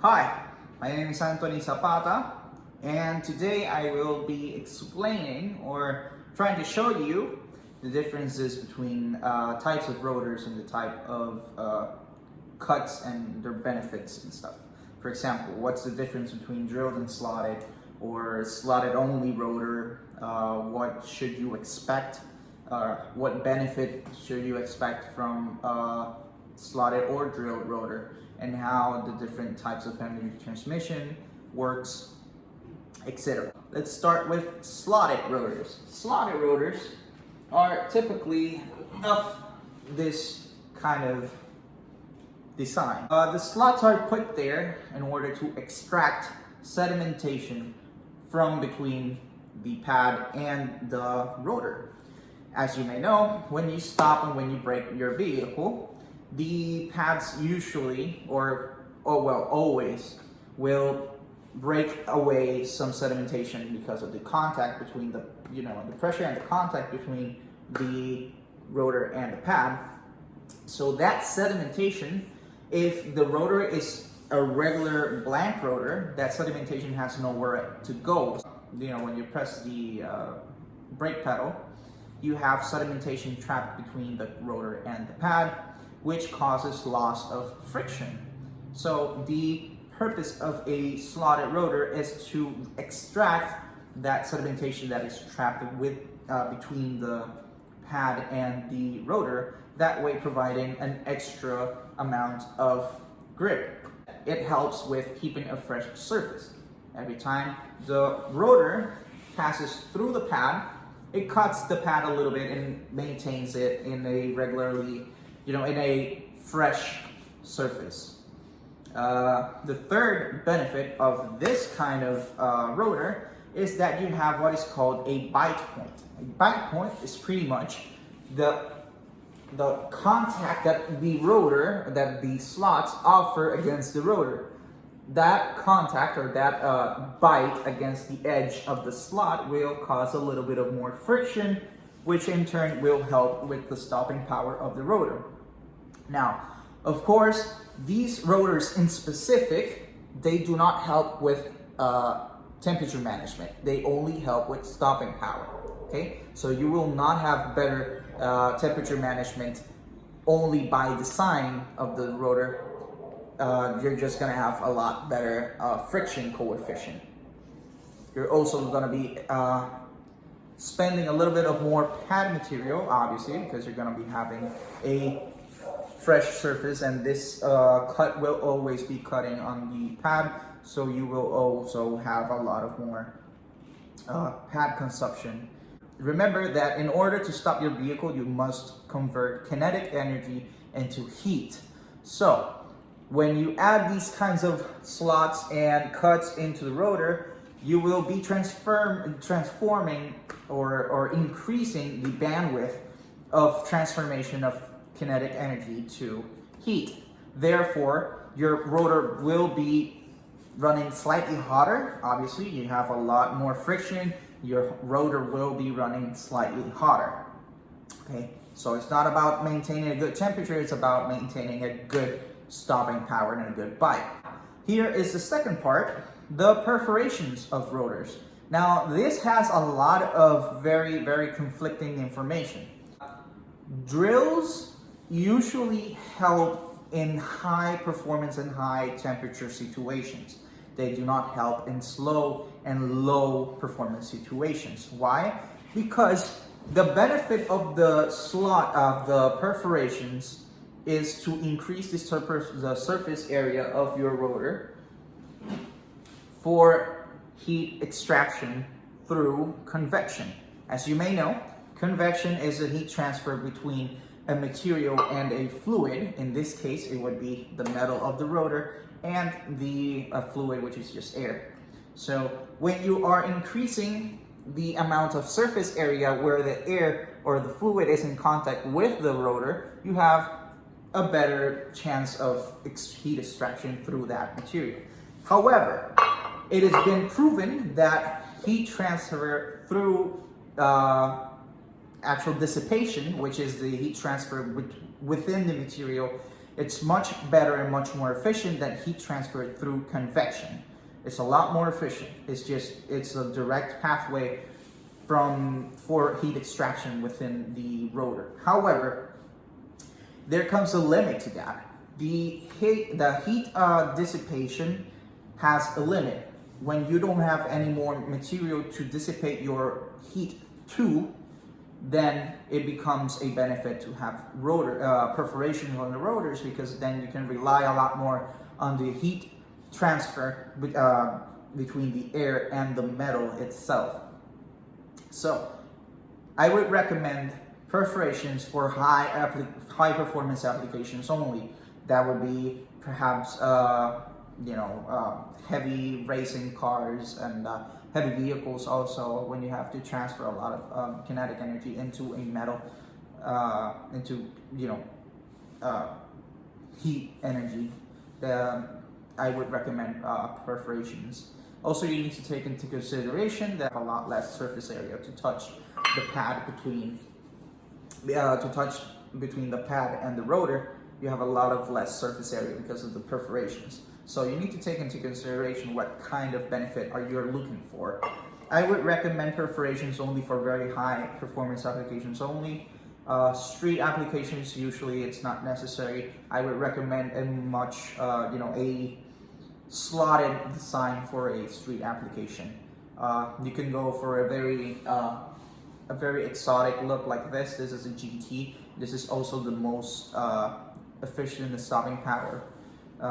Hi, my name is Anthony Zapata, and today I will be explaining or trying to show you the differences between types of rotors and the type of cuts and their benefits and stuff. For example, what's the difference between drilled and slotted or slotted only rotor? What should you expect? What benefit should you expect from slotted or drilled rotor, and how the different types of energy transmission works, etc. Let's start with slotted rotors. Slotted rotors are typically of this kind of design. The slots are put there in order to extract sedimentation from between the pad and the rotor. As you may know, when you stop and when you brake your vehicle, the pads usually, always, will break away some sedimentation because of the contact between the pressure and the contact between the rotor and the pad. So that sedimentation, if the rotor is a regular blank rotor, that sedimentation has nowhere to go. When you press the brake pedal, you have sedimentation trapped between the rotor and the pad, which causes loss of friction. So the purpose of a slotted rotor is to extract that sedimentation that is trapped between the pad and the rotor, that way providing an extra amount of grip. It helps with keeping a fresh surface. Every time the rotor passes through the pad, it cuts the pad a little bit and maintains it in a fresh surface. The third benefit of this kind of rotor is that you have what is called a bite point. A bite point is pretty much the contact that the slots offer against the rotor. That contact or that bite against the edge of the slot will cause a little bit of more friction, which in turn will help with the stopping power of the rotor. Now, of course, these rotors in specific, they do not help with temperature management. They only help with stopping power. Okay, so you will not have better temperature management only by design of the rotor. You're just gonna have a lot better friction coefficient. You're also gonna be spending a little bit of more pad material, obviously, because you're gonna be having a fresh surface, and this cut will always be cutting on the pad, so you will also have a lot of more pad consumption. Remember that in order to stop your vehicle, you must convert kinetic energy into heat. So when you add these kinds of slots and cuts into the rotor, you will be transforming or increasing the bandwidth of transformation of kinetic energy to heat. Therefore, your rotor will be running slightly hotter. Obviously, you have a lot more friction. Your rotor will be running slightly hotter. Okay, so it's not about maintaining a good temperature, it's about maintaining a good stopping power and a good bite. Here is the second part, the perforations of rotors. Now, this has a lot of very, very conflicting information. Drills usually help in high performance and high temperature situations. They do not help in slow and low performance situations. Why? Because the benefit of the perforations is to increase the surface area of your rotor for heat extraction through convection. As you may know, convection is a heat transfer between a material and a fluid. In this case, it would be the metal of the rotor and the fluid, which is just air. So when you are increasing the amount of surface area where the air or the fluid is in contact with the rotor, you have a better chance of heat extraction through that material. However, it has been proven that heat transfer through actual dissipation, which is the heat transfer within the material, It's much better and much more efficient than heat transfer through convection. It's a lot more efficient. It's a direct pathway for heat extraction within the rotor. However, there comes a limit to that. The heat dissipation has a limit. When you don't have any more material to dissipate your heat to, then it becomes a benefit to have rotor perforations on the rotors, because then you can rely a lot more on the heat transfer between the air and the metal itself. So I would recommend perforations for high performance applications only. That would be perhaps heavy racing cars and heavy vehicles also, when you have to transfer a lot of kinetic energy into a metal, heat energy. I would recommend perforations. Also, you need to take into consideration that a lot less surface area to touch the pad between the pad and the rotor. You have a lot of less surface area because of the perforations. So you need to take into consideration what kind of benefit are you looking for. I would recommend perforations only for very high performance applications only. Street applications, usually it's not necessary. I would recommend a slotted design for a street application. You can go for a very exotic look like this. This is a GT. This is also the most efficient in stopping power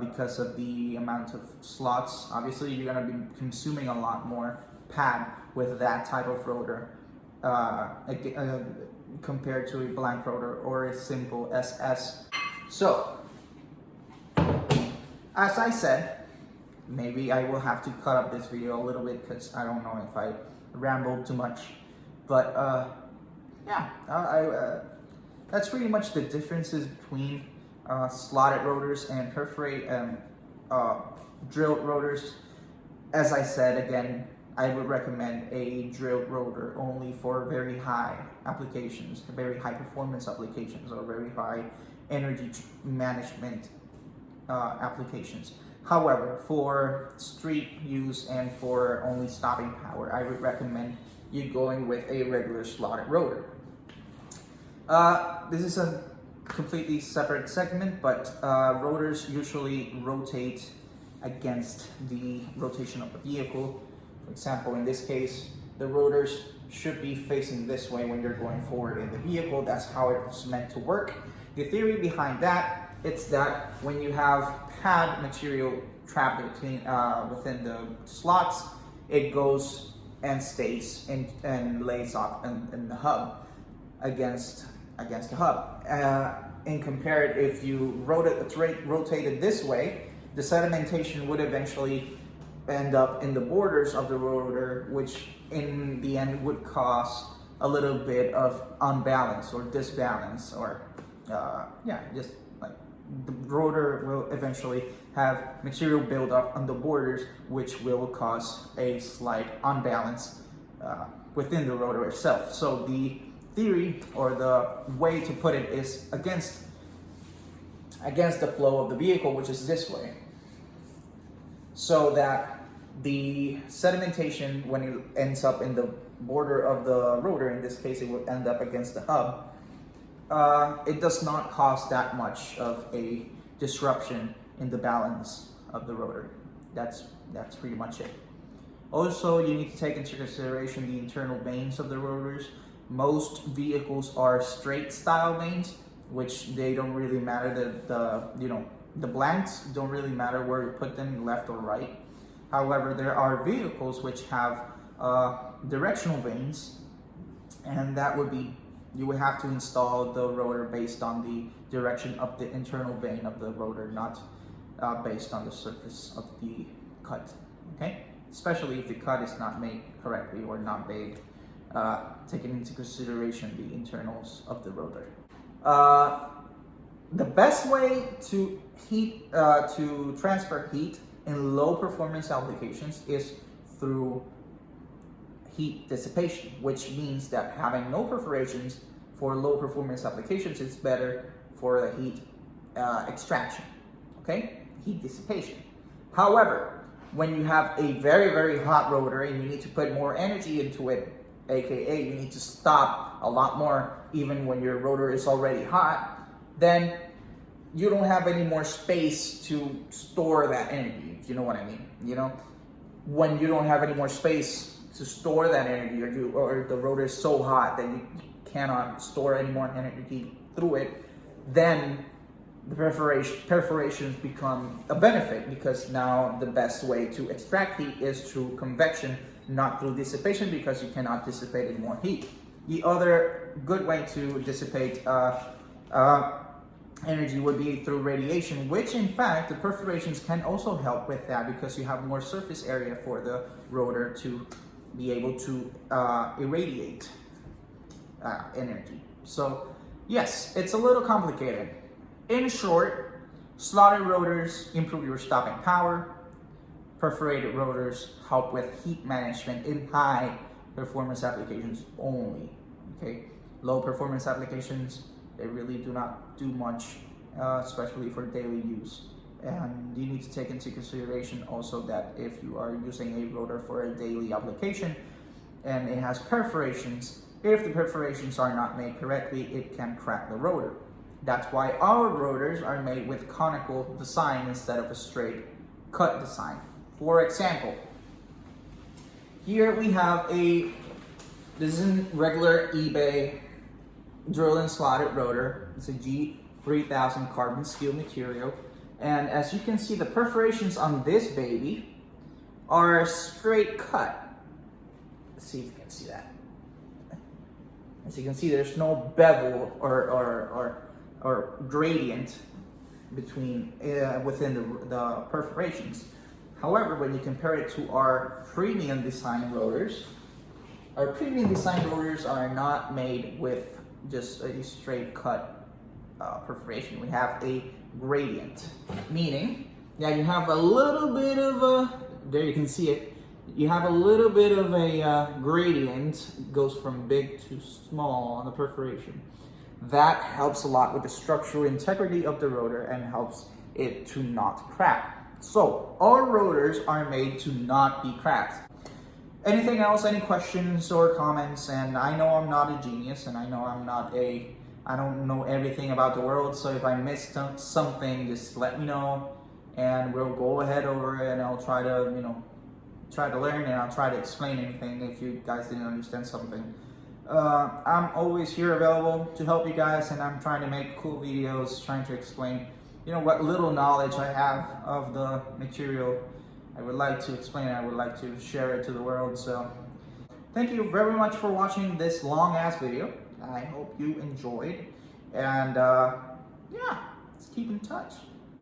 because of the amount of slots. Obviously, you're going to be consuming a lot more pad with that type of rotor compared to a blank rotor or a simple SS. So, as I said, maybe I will have to cut up this video a little bit because I don't know if I rambled too much. But that's pretty much the differences between slotted rotors and drilled rotors. As I said again, I would recommend a drilled rotor only for very high applications, very high performance applications, or very high energy management applications. However, for street use and for only stopping power, I would recommend you going with a regular slotted rotor. This is a completely separate segment, but rotors usually rotate against the rotation of the vehicle. For example, in this case, the rotors should be facing this way when you're going forward in the vehicle. That's how it's meant to work. The theory behind that, it's that when you have pad material trapped within the slots, it goes and stays and lays up in the hub against the hub. In compared, if you rotated this way, the sedimentation would eventually end up in the borders of the rotor, which in the end would cause a little bit of unbalance or disbalance, or just like the rotor will eventually have material build up on the borders, which will cause a slight unbalance within the rotor itself. So the theory, or the way to put it, is against the flow of the vehicle, which is this way, so that the sedimentation, when it ends up in the border of the rotor, in this case it would end up against the hub, it does not cause that much of a disruption in the balance of the rotor. That's pretty much it. Also, you need to take into consideration the internal vanes of the rotors. Most vehicles are straight style vanes, which they don't really matter. The blanks don't really matter where you put them, left or right. However, there are vehicles which have directional vanes, and that would be, you would have to install the rotor based on the direction of the internal vane of the rotor, not based on the surface of the cut. Okay, especially if the cut is not made correctly or not made taking into consideration the internals of the rotor. The best way to transfer heat in low performance applications is through heat dissipation, which means that having no perforations for low performance applications is better for the heat extraction, okay? Heat dissipation. However, when you have a very, very hot rotor and you need to put more energy into it, aka you need to stop a lot more even when your rotor is already hot, then you don't have any more space to store that energy, if you know what I mean. You know, when you don't have any more space to store that energy, or the rotor is so hot that you cannot store any more energy through it, then the perforations become a benefit, because now the best way to extract heat is through convection, not through dissipation, because you cannot dissipate any more heat. The other good way to dissipate energy would be through radiation, which in fact the perforations can also help with that, because you have more surface area for the rotor to be able to irradiate energy. So yes, it's a little complicated. In short, slotted rotors improve your stopping power. Perforated rotors help with heat management in high performance applications only. Okay, low performance applications, they really do not do much, especially for daily use. And you need to take into consideration also that if you are using a rotor for a daily application and it has perforations, if the perforations are not made correctly, it can crack the rotor. That's why our rotors are made with conical design instead of a straight cut design. For example, here we have this is a regular eBay drilled-and-slotted rotor. It's a G3000 carbon steel material. And as you can see, the perforations on this baby are straight cut. Let's see if you can see that. As you can see, there's no bevel or gradient between within the perforations. However, when you compare it to our premium design rotors, our premium design rotors are not made with just a straight cut perforation. We have a gradient, meaning that you have a little bit of a, there you can see it, you have a little bit of a gradient, goes from big to small on the perforation. That helps a lot with the structural integrity of the rotor and helps it to not crack. So our rotors are made to not be cracked. Anything else, any questions or comments? And I know I'm not a genius, and I know I don't know everything about the world, so if I missed something, just let me know and we'll go ahead over it, and I'll try to learn, and I'll try to explain anything if you guys didn't understand something. I'm always here available to help you guys, and I'm trying to make cool videos, trying to explain, what little knowledge I have of the material. I would like to explain it, I would like to share it to the world. So thank you very much for watching this long ass video. I hope you enjoyed, and yeah, let's keep in touch.